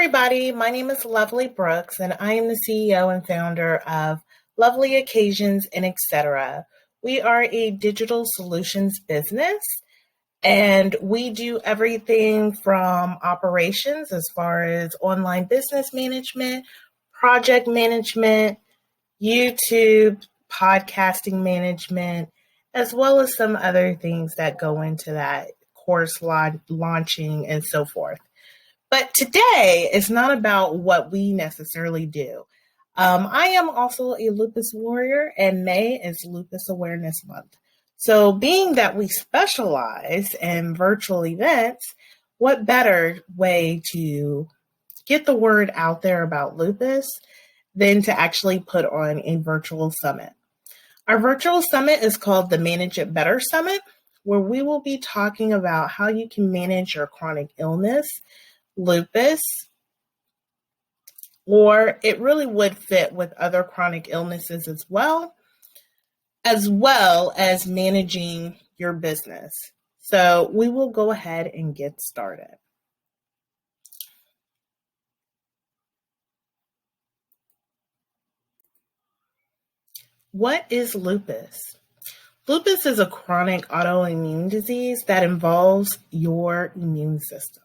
everybody. My name is Lovelee Brooks, and I am the CEO and founder of Lovely Occasions and Etc. We are a digital solutions business, and we do everything from operations as far as online business management, project management, YouTube, podcasting management, as well as some other things that go into that, course launching and so forth. But today is not about what we necessarily do. I am also a Lupus Warrior, and May is Lupus Awareness Month. So being that we specialize in virtual events, what better way to get the word out there about lupus than to actually put on a virtual summit? Our virtual summit is called the It Better Summit, where we will be talking about how you can manage your chronic illness, lupus, or it really would fit with other chronic illnesses as well as managing your business. So we will go ahead and get started. What is lupus? Lupus is a chronic autoimmune disease that involves your immune system.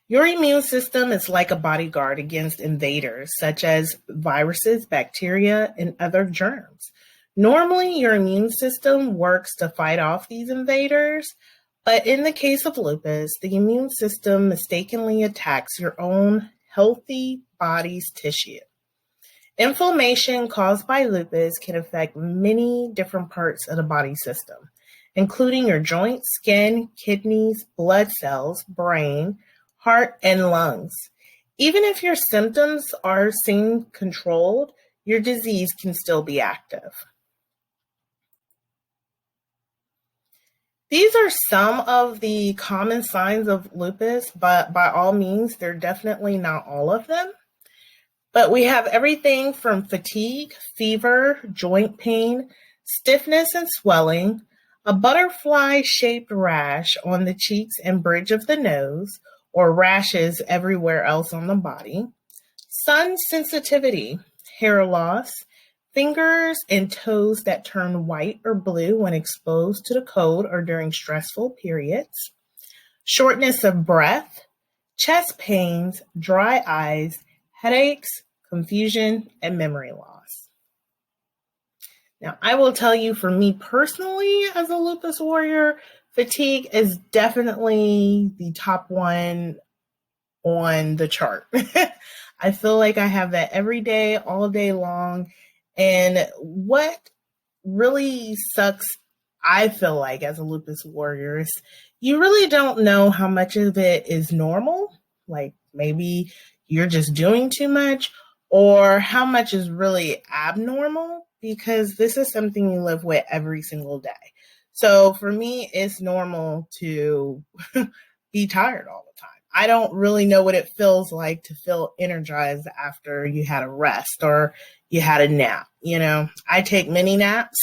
Your immune system is like a bodyguard against invaders such as viruses, bacteria, and other germs. Normally, your immune system works to fight off these invaders, but in the case of lupus, the immune system mistakenly attacks your own healthy body's tissue. Inflammation caused by lupus can affect many different parts of the body system, including your joints, skin, kidneys, blood cells, brain, heart, and lungs. Even if your symptoms are seen controlled, your disease can still be active. These are some of the common signs of lupus, but by all means, they're definitely not all of them. But we have everything from fatigue, fever, joint pain, stiffness and swelling, a butterfly-shaped rash on the cheeks and bridge of the nose, or rashes everywhere else on the body, sun sensitivity, hair loss, fingers and toes that turn white or blue when exposed to the cold or during stressful periods, shortness of breath, chest pains, dry eyes, headaches, confusion, and memory loss. Now, I will tell you, for me personally, as a lupus warrior, fatigue is definitely the top one on the chart. I feel like I have that every day, all day long. And what really sucks, I feel like, as a lupus warrior, is you really don't know how much of it is normal, like maybe you're just doing too much, or how much is really abnormal, because this is something you live with every single day. So for me, it's normal to be tired all the time. I don't really know what it feels like to feel energized after you had a rest or you had a nap. You know, I take mini naps.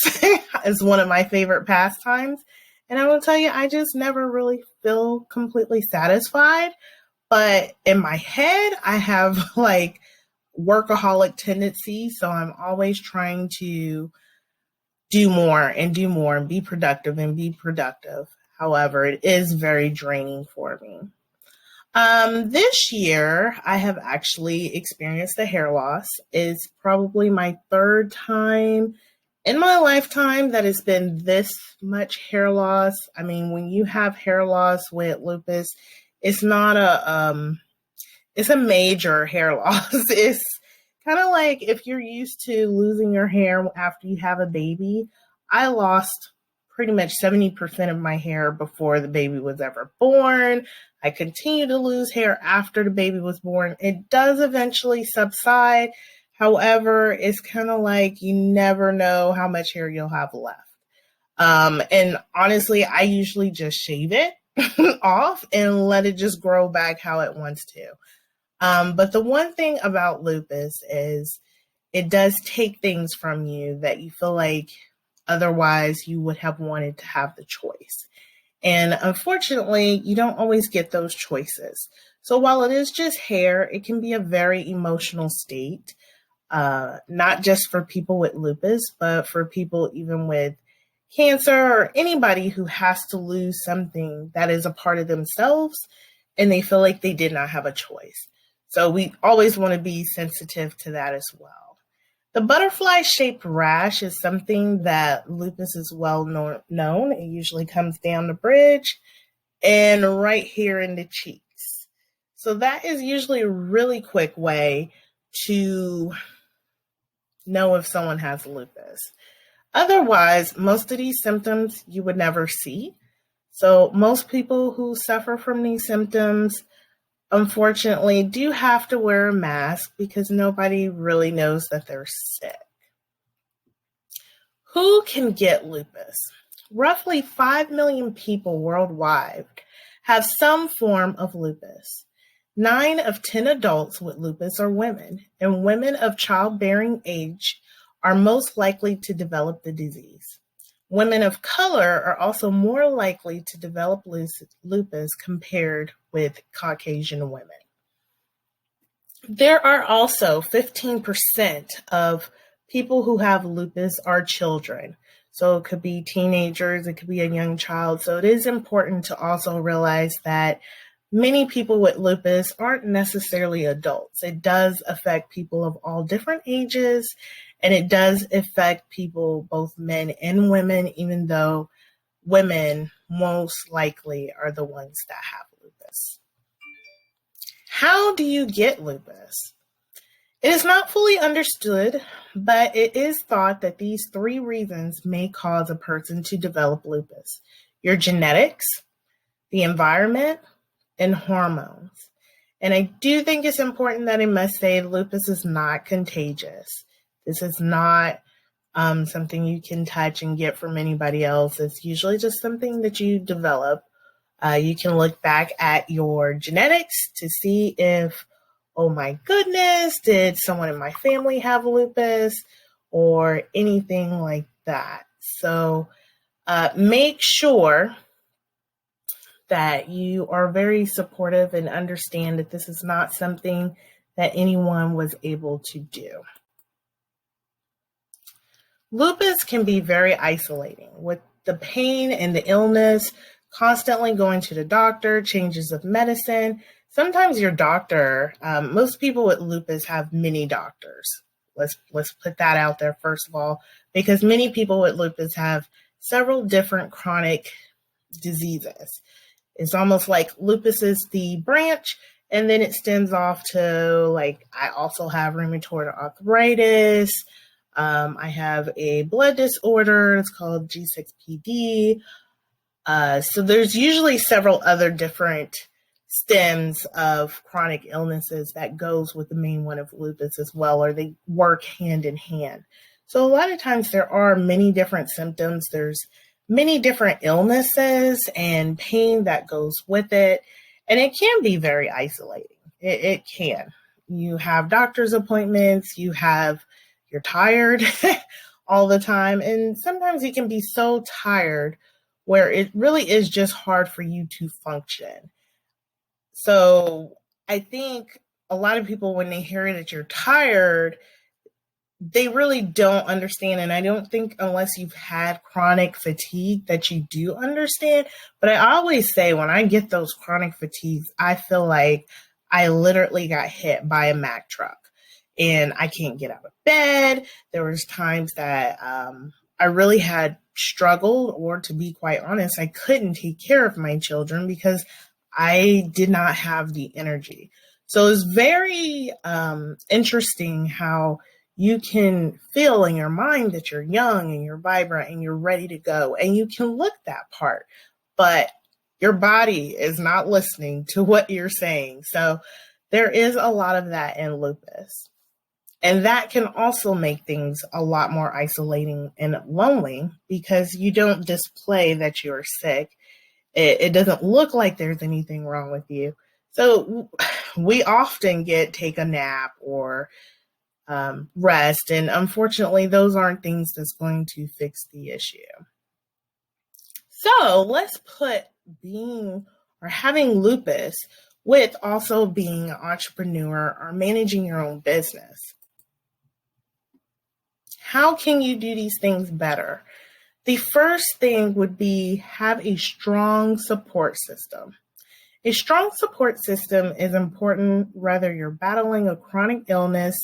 It's one of my favorite pastimes. And I will tell you, I just never really feel completely satisfied. But in my head, I have like workaholic tendencies. So I'm always trying to do more and be productive and be productive. However, it is very draining for me. This year, I have actually experienced a hair loss. It's probably my third time in my lifetime that it's been this much hair loss. I mean, when you have hair loss with lupus, it's not it's a major hair loss. It's kind of like if you're used to losing your hair after you have a baby. I lost pretty much 70% of my hair before the baby was ever born. I continue to lose hair after the baby was born. It does eventually subside. However, it's kind of like you never know how much hair you'll have left. And honestly, I usually just shave it off and let it just grow back how it wants to. But the one thing about lupus is it does take things from you that you feel like otherwise you would have wanted to have the choice. And unfortunately, you don't always get those choices. So while it is just hair, it can be a very emotional state, not just for people with lupus, but for people even with cancer or anybody who has to lose something that is a part of themselves and they feel like they did not have a choice. So we always want to be sensitive to that as well. The butterfly-shaped rash is something that lupus is well known. It usually comes down the bridge and right here in the cheeks. So that is usually a really quick way to know if someone has lupus. Otherwise, most of these symptoms you would never see. So most people who suffer from these symptoms, unfortunately, do have to wear a mask because nobody really knows that they're sick. Who can get lupus? Roughly 5 million people worldwide have some form of lupus. 9 of 10 adults with lupus are women, and women of childbearing age are most likely to develop the disease. Women of color are also more likely to develop lupus compared with Caucasian women. There are also 15% of people who have lupus are children. So it could be teenagers, it could be a young child. So it is important to also realize that many people with lupus aren't necessarily adults. It does affect people of all different ages, and it does affect people, both men and women, even though women most likely are the ones that have lupus. How do you get lupus? It is not fully understood, but it is thought that these 3 reasons may cause a person to develop lupus: your genetics, the environment, and hormones. And I do think it's important that I must say lupus is not contagious. This is not something you can touch and get from anybody else. It's usually just something that you develop. You can look back at your genetics to see if, oh my goodness, did someone in my family have lupus or anything like that. So make sure that you are very supportive and understand that this is not something that anyone was able to do. Lupus can be very isolating with the pain and the illness, constantly going to the doctor, changes of medicine. Sometimes your doctor, most people with lupus have many doctors. Let's put that out there first of all, because many people with lupus have several different chronic diseases. It's almost like lupus is the branch, and then it stems off to, like, I also have rheumatoid arthritis. I have a blood disorder. It's called G6PD. So there's usually several other different stems of chronic illnesses that goes with the main one of lupus as well, or they work hand in hand. So a lot of times there are many different symptoms. There's many different illnesses and pain that goes with it. And it can be very isolating. It can. You have doctor's appointments, you're tired all the time. And sometimes you can be so tired where it really is just hard for you to function. So I think a lot of people, when they hear that you're tired, they really don't understand. And I don't think unless you've had chronic fatigue that you do understand. But I always say when I get those chronic fatigues, I feel like I literally got hit by a Mack truck and I can't get out of bed. There was times that I really had struggled, or to be quite honest, I couldn't take care of my children because I did not have the energy. So it's very interesting how you can feel in your mind that you're young and you're vibrant and you're ready to go, and you can look that part, but your body is not listening to what you're saying. So there is a lot of that in lupus. And that can also make things a lot more isolating and lonely because you don't display that you're sick. It doesn't look like there's anything wrong with you. So we often take a nap or rest. And unfortunately, those aren't things that's going to fix the issue. So let's put being or having lupus with also being an entrepreneur or managing your own business. How can you do these things better? The first thing would be have a strong support system. A strong support system is important whether you're battling a chronic illness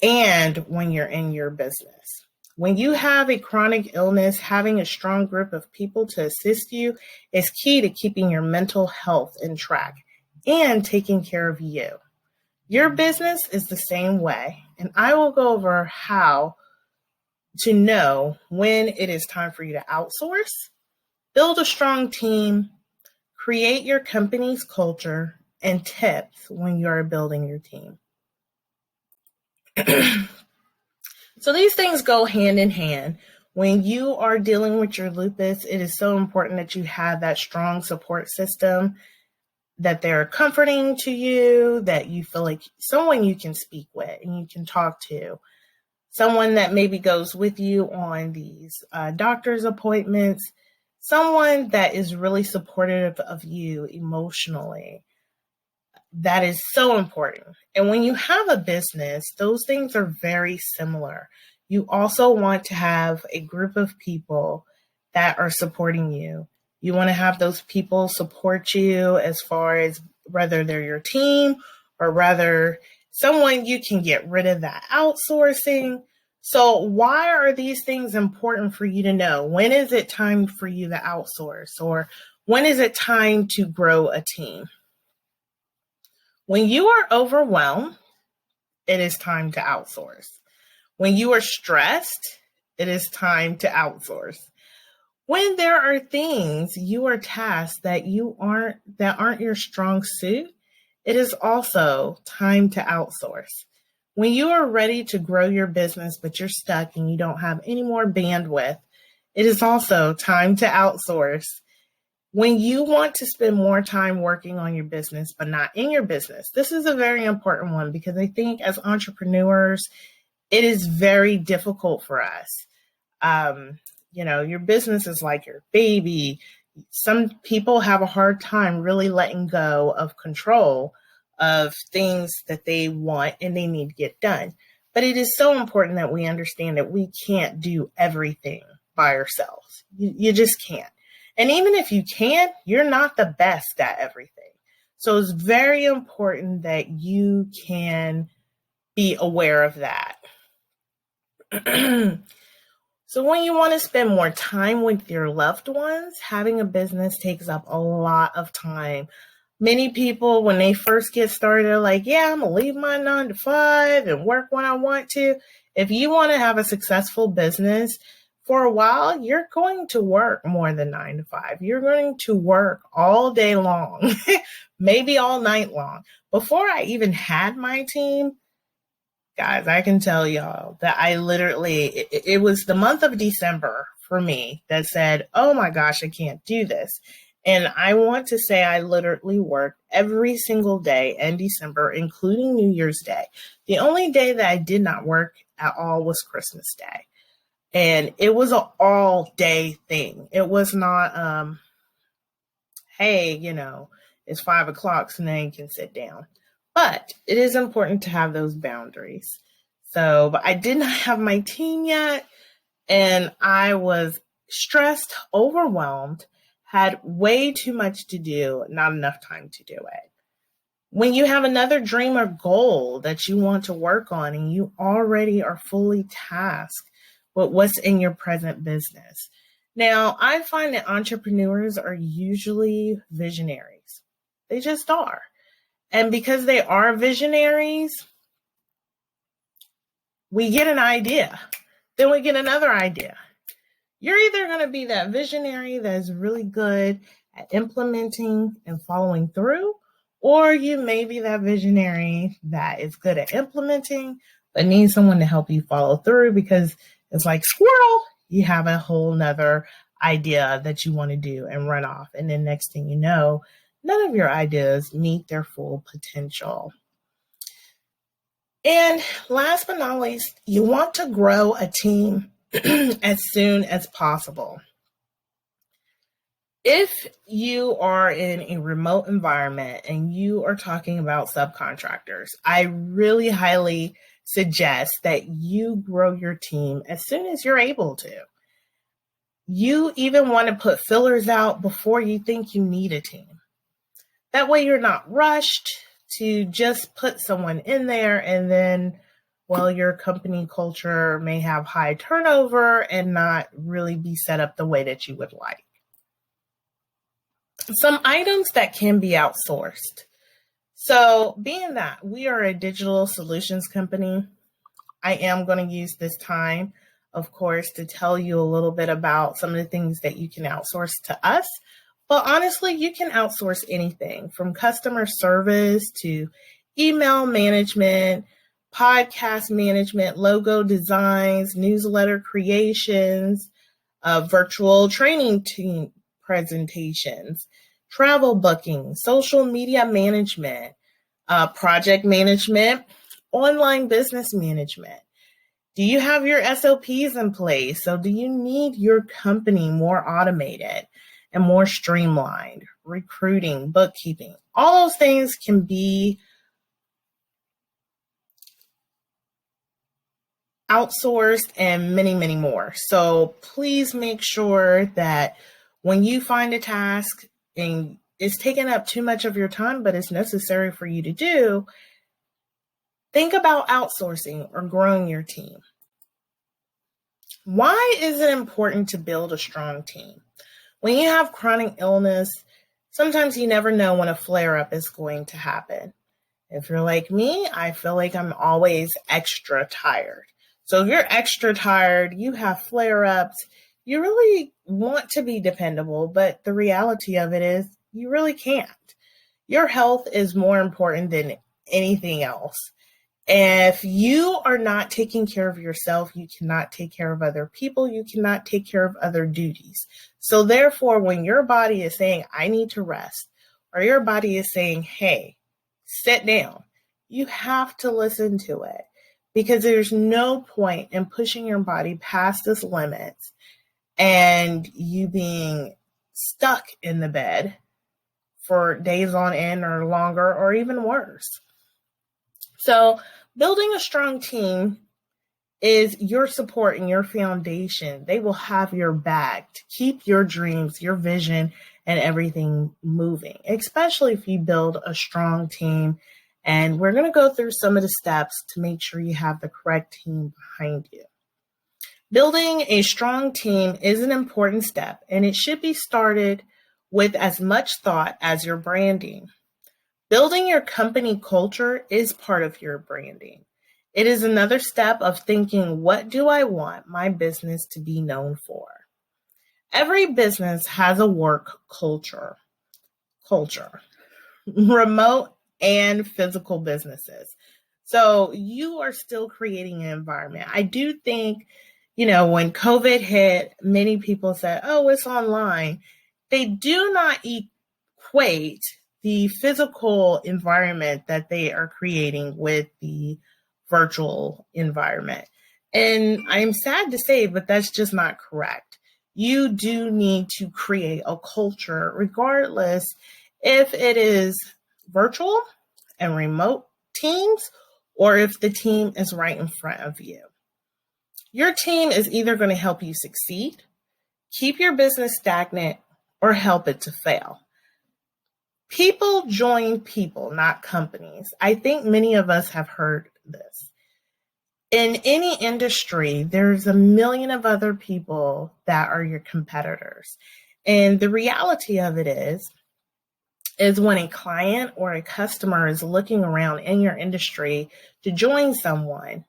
and when you're in your business. When you have a chronic illness, having a strong group of people to assist you is key to keeping your mental health in track and taking care of you. Your business is the same way, and I will go over how to know when it is time for you to outsource, build a strong team, create your company's culture, and tips when you are building your team. So these things go hand in hand. When you are dealing with your lupus, it is so important that you have that strong support system, that they're comforting to you, that you feel like someone you can speak with and you can talk to, someone that maybe goes with you on these doctor's appointments, someone that is really supportive of you emotionally. That is so important. And when you have a business, those things are very similar. You also want to have a group of people that are supporting you. You want to have those people support you as far as whether they're your team or rather someone you can get rid of that outsourcing. So why are these things important for you to know? When is it time for you to outsource, or when is it time to grow a team? When you are overwhelmed, it is time to outsource. When you are stressed, it is time to outsource. When there are things you are tasked that aren't your strong suit, it is also time to outsource. When you are ready to grow your business, but you're stuck and you don't have any more bandwidth, it is also time to outsource. When you want to spend more time working on your business, but not in your business, this is a very important one because I think as entrepreneurs, it is very difficult for us. Your business is like your baby. Some people have a hard time really letting go of control of things that they want and they need to get done. But it is so important that we understand that we can't do everything by ourselves. You just can't. And even if you can, you're not the best at everything. So it's very important that you can be aware of that. So when you want to spend more time with your loved ones, having a business takes up a lot of time. Many people, when they first get started, are like, yeah, I'm going to leave my 9 to 5 and work when I want to. If you want to have a successful business, for a while, you're going to work more than 9 to 5. You're going to work all day long, maybe all night long. Before I even had my team, guys, I can tell y'all that it was the month of December for me that said, oh my gosh, I can't do this. And I want to say I literally worked every single day in December, including New Year's Day. The only day that I did not work at all was Christmas Day. And it was an all-day thing. It was not, hey, it's 5 o'clock, so now you can sit down. But it is important to have those boundaries. But I did not have my team yet, and I was stressed, overwhelmed, had way too much to do, not enough time to do it. When you have another dream or goal that you want to work on and you already are fully tasked with what's in your present business. Now, I find that entrepreneurs are usually visionaries. They just are. And because they are visionaries, we get an idea. Then we get another idea. You're either going to be that visionary that is really good at implementing and following through, or you may be that visionary that is good at implementing, but needs someone to help you follow through because it's like squirrel, you have a whole nother idea that you want to do and run off. And then next thing you know, none of your ideas meet their full potential. And last but not least, you want to grow a team as soon as possible. If you are in a remote environment and you are talking about subcontractors, I really highly suggest that you grow your team as soon as you're able to. You even want to put fillers out before you think you need a team. That way you're not rushed to just put someone in there and then, well, your company culture may have high turnover and not really be set up the way that you would like. Some items that can be outsourced. So being that we are a digital solutions company, I am going to use this time, of course, to tell you a little bit about some of the things that you can outsource to us. But honestly, you can outsource anything from customer service to email management, podcast management, logo designs, newsletter creations, virtual training team presentations, travel booking, social media management, project management, online business management. Do you have your SOPs in place? So do you need your company more automated and more streamlined? Recruiting, bookkeeping, all those things can be outsourced and many, many more. So please make sure that when you find a task and it's taking up too much of your time, but it's necessary for you to do, think about outsourcing or growing your team. Why is it important to build a strong team? When you have chronic illness, sometimes you never know when a flare-up is going to happen. If you're like me, I feel like I'm always extra tired. So if you're extra tired, you have flare-ups, you really want to be dependable, but the reality of it is you really can't. Your health is more important than anything else. If you are not taking care of yourself, you cannot take care of other people. You cannot take care of other duties. So therefore, when your body is saying, I need to rest, or your body is saying, hey, sit down, you have to listen to it, because there's no point in pushing your body past its limits and you being stuck in the bed for days on end or longer or even worse. So building a strong team is your support and your foundation. They will have your back to keep your dreams, your vision, and everything moving, especially if you build a strong team. And we're going to go through some of the steps to make sure you have the correct team behind you. Building a strong team is an important step, and it should be started with as much thought as your branding. Building your company culture is part of your branding. It is another step of thinking, what do I want my business to be known for? Every business has a work culture, remote and physical businesses. So you are still creating an environment. I do think, when COVID hit, many people said, oh, it's online. They do not equate the physical environment that they are creating with the virtual environment. And I'm sad to say, but that's just not correct. You do need to create a culture, regardless if it is virtual and remote teams, or if the team is right in front of you. Your team is either going to help you succeed, keep your business stagnant, or help it to fail. People join people, not companies. I think many of us have heard this. In any industry, there's a million of other people that are your competitors. And the reality of it is when a client or a customer is looking around in your industry to join someone,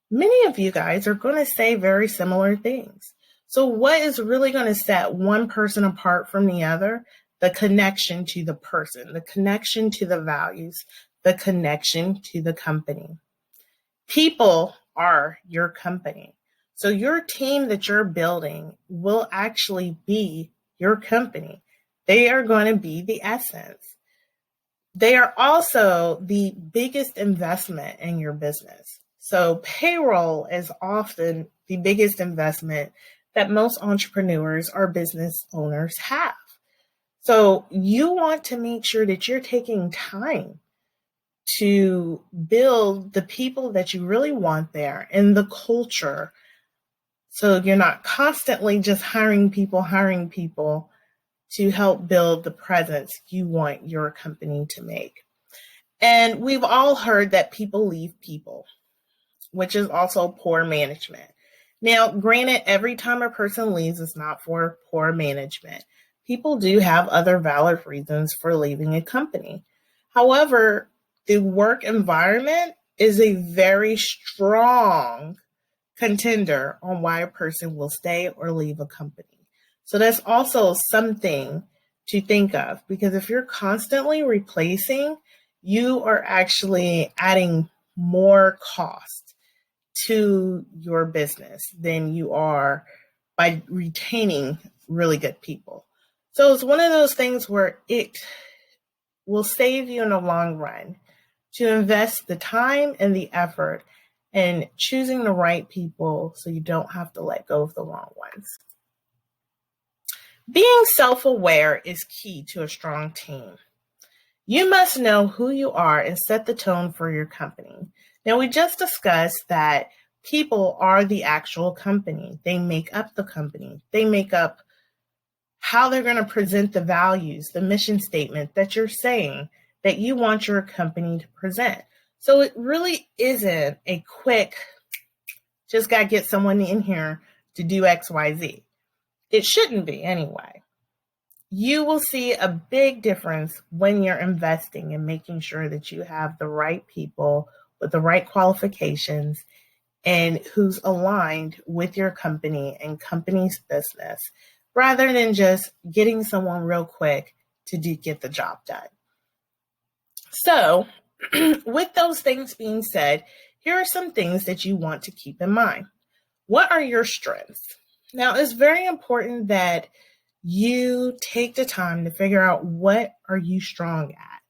many of you guys are going to say very similar things. So what is really going to set one person apart from the other? The connection to the person, the connection to the values, the connection to the company. People are your company. So your team that you're building will actually be your company. They are going to be the essence. They are also the biggest investment in your business. So payroll is often the biggest investment that most entrepreneurs or business owners have. So you want to make sure that you're taking time to build the people that you really want there and the culture. So you're not constantly just hiring people to help build the presence you want your company to make. And we've all heard that people leave people, which is also poor management. Now, granted, every time a person leaves, it's not for poor management. People do have other valid reasons for leaving a company. However, the work environment is a very strong contender on why a person will stay or leave a company. So that's also something to think of, because if you're constantly replacing, you are actually adding more cost to your business than you are by retaining really good people. So it's one of those things where it will save you in the long run to invest the time and the effort in choosing the right people so you don't have to let go of the wrong ones. Being self-aware is key to a strong team. You must know who you are and set the tone for your company. Now, we just discussed that people are the actual company. They make up the company. They make up how they're going to present the values, the mission statement that you're saying that you want your company to present. So it really isn't a quick, just got to get someone in here to do X, Y, Z. It shouldn't be anyway. You will see a big difference when you're investing and making sure that you have the right people with the right qualifications and who's aligned with your company and company's business, rather than just getting someone real quick to get the job done. So with those things being said, here are some things that you want to keep in mind. What are your strengths? Now, it's very important that you take the time to figure out what are you strong at.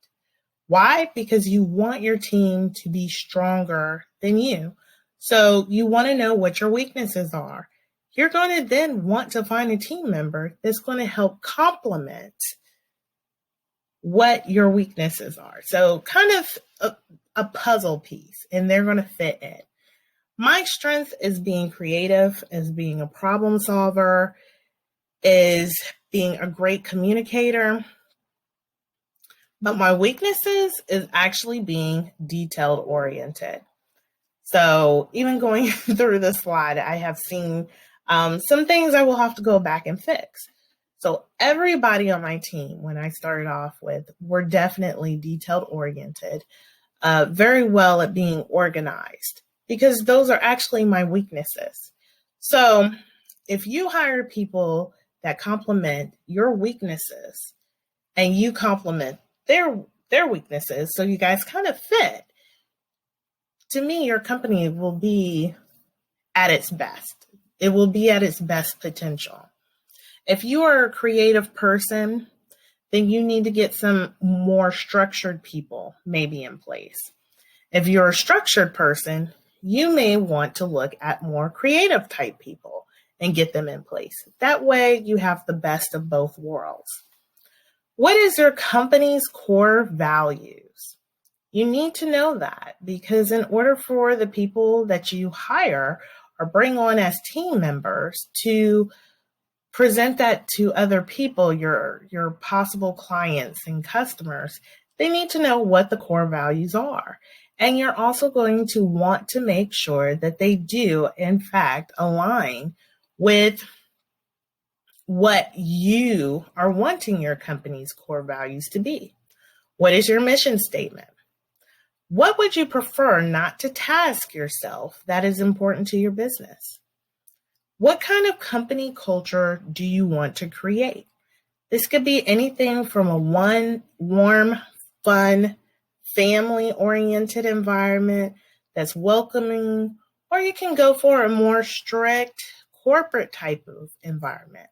Why? Because you want your team to be stronger than you. So you want to know what your weaknesses are. You're going to then want to find a team member that's going to help complement what your weaknesses are. So kind of a puzzle piece, and they're going to fit in. My strength is being creative, is being a problem solver, is being a great communicator. But my weaknesses is actually being detailed oriented. So even going through this slide, I have seen some things I will have to go back and fix. So everybody on my team, when I started off with, were definitely detailed oriented, very well at being organized, because those are actually my weaknesses. So if you hire people that complement your weaknesses and you complement their weaknesses, so you guys kind of fit, to me, your company will be at its best. It will be at its best potential. If you are a creative person, then you need to get some more structured people maybe in place. If you're a structured person, you may want to look at more creative type people and get them in place. That way you have the best of both worlds. What is your company's core values? You need to know that, because in order for the people that you hire or bring on as team members to present that to other people, your possible clients and customers, they need to know what the core values are. And you're also going to want to make sure that they do, in fact, align with what you are wanting your company's core values to be. What is your mission statement? What would you prefer not to task yourself that is important to your business? What kind of company culture do you want to create? This could be anything from a warm, fun, family-oriented environment that's welcoming, or you can go for a more strict corporate type of environment.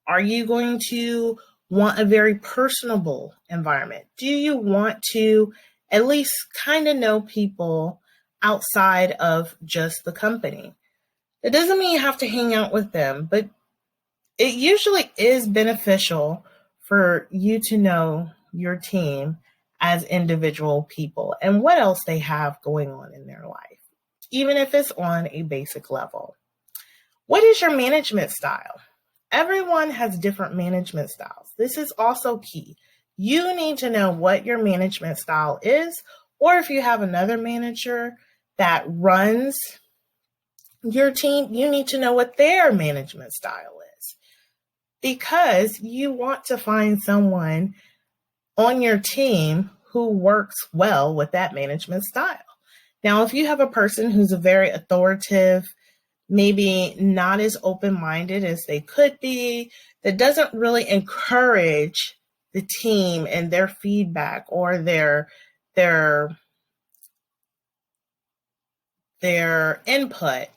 Are you going to want a very personable environment? Do you want to at least kind of know people outside of just the company? It doesn't mean you have to hang out with them, but it usually is beneficial for you to know your team as individual people and what else they have going on in their life, even if it's on a basic level. What is your management style? Everyone has different management styles. This is also key. You need to know what your management style is, or if you have another manager that runs your team, you need to know what their management style is, because you want to find someone on your team who works well with that management style. Now, if you have a person who's a very authoritative, maybe not as open-minded as they could be, that doesn't really encourage the team and their feedback or their input,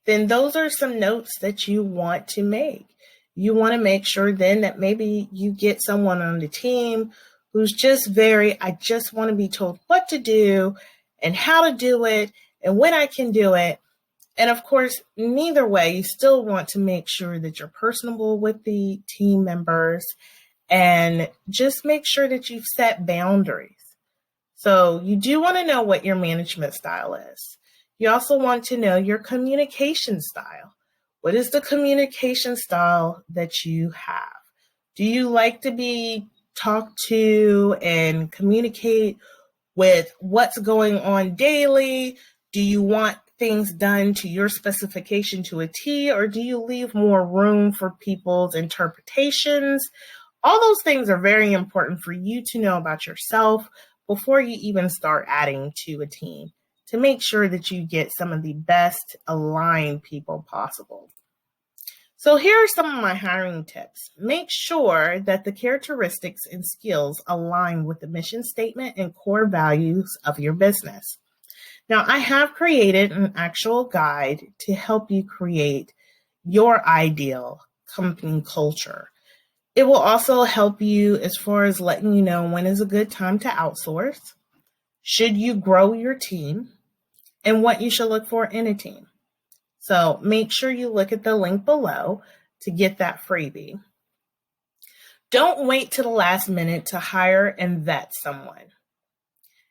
then those are some notes that you want to make. You want to make sure then that maybe you get someone on the team who's just I just want to be told what to do and how to do it and when I can do it. And of course, neither way, you still want to make sure that you're personable with the team members and just make sure that you've set boundaries. So you do want to know what your management style is. You also want to know your communication style. What is the communication style that you have? Do you like to be talked to and communicate with what's going on daily? Do you want things done to your specification to a T, or do you leave more room for people's interpretations? All those things are very important for you to know about yourself before you even start adding to a team, to make sure that you get some of the best aligned people possible. So here are some of my hiring tips. Make sure that the characteristics and skills align with the mission statement and core values of your business. Now, I have created an actual guide to help you create your ideal company culture. It will also help you as far as letting you know when is a good time to outsource, should you grow your team, and what you should look for in a team. So make sure you look at the link below to get that freebie. Don't wait to the last minute to hire and vet someone.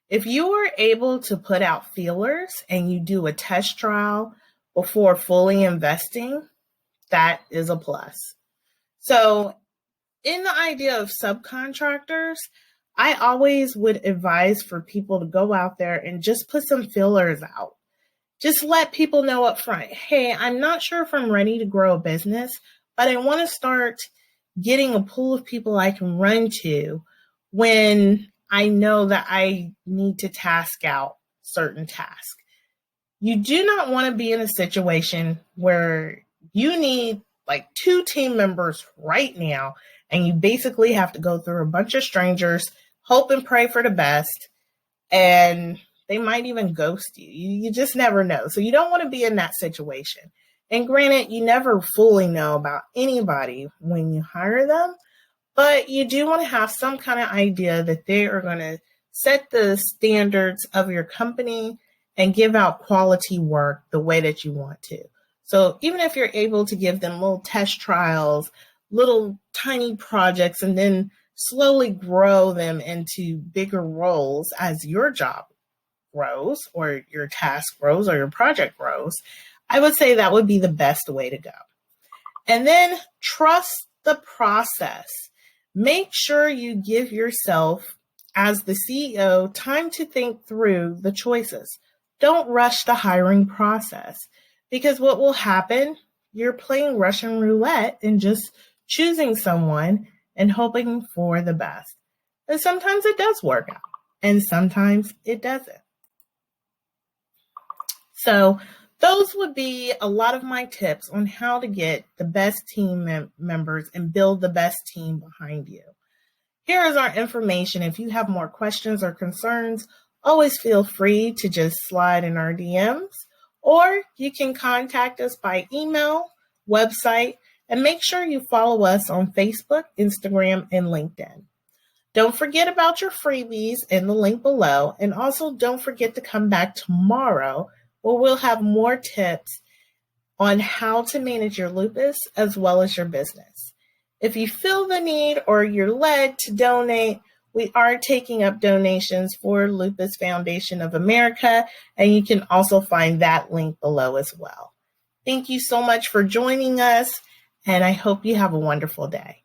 If you are able to put out feelers and you do a test trial before fully investing, that is a plus. So in the idea of subcontractors, I always would advise for people to go out there and just put some feelers out. Just let people know up front, hey, I'm not sure if I'm ready to grow a business, but I want to start getting a pool of people I can run to when I know that I need to task out certain tasks. You do not want to be in a situation where you need like 2 team members right now, and you basically have to go through a bunch of strangers, hope and pray for the best, and they might even ghost you. You just never know. So you don't want to be in that situation. And granted, you never fully know about anybody when you hire them, but you do want to have some kind of idea that they are going to set the standards of your company and give out quality work the way that you want to. So even if you're able to give them little test trials, little tiny projects, and then slowly grow them into bigger roles as your job grows or your task grows or your project grows, I would say that would be the best way to go. And then trust the process. Make sure you give yourself, as the CEO, time to think through the choices. Don't rush the hiring process, because what will happen, you're playing Russian roulette and just choosing someone and hoping for the best. And sometimes it does work out, and sometimes it doesn't. So those would be a lot of my tips on how to get the best team members and build the best team behind you. Here is our information. If you have more questions or concerns, always feel free to just slide in our DMs, or you can contact us by email, website, and make sure you follow us on Facebook, Instagram, and LinkedIn. Don't forget about your freebies in the link below, and also don't forget to come back tomorrow where we'll have more tips on how to manage your lupus as well as your business. If you feel the need or you're led to donate, we are taking up donations for Lupus Foundation of America, and you can also find that link below as well. Thank you so much for joining us, and I hope you have a wonderful day.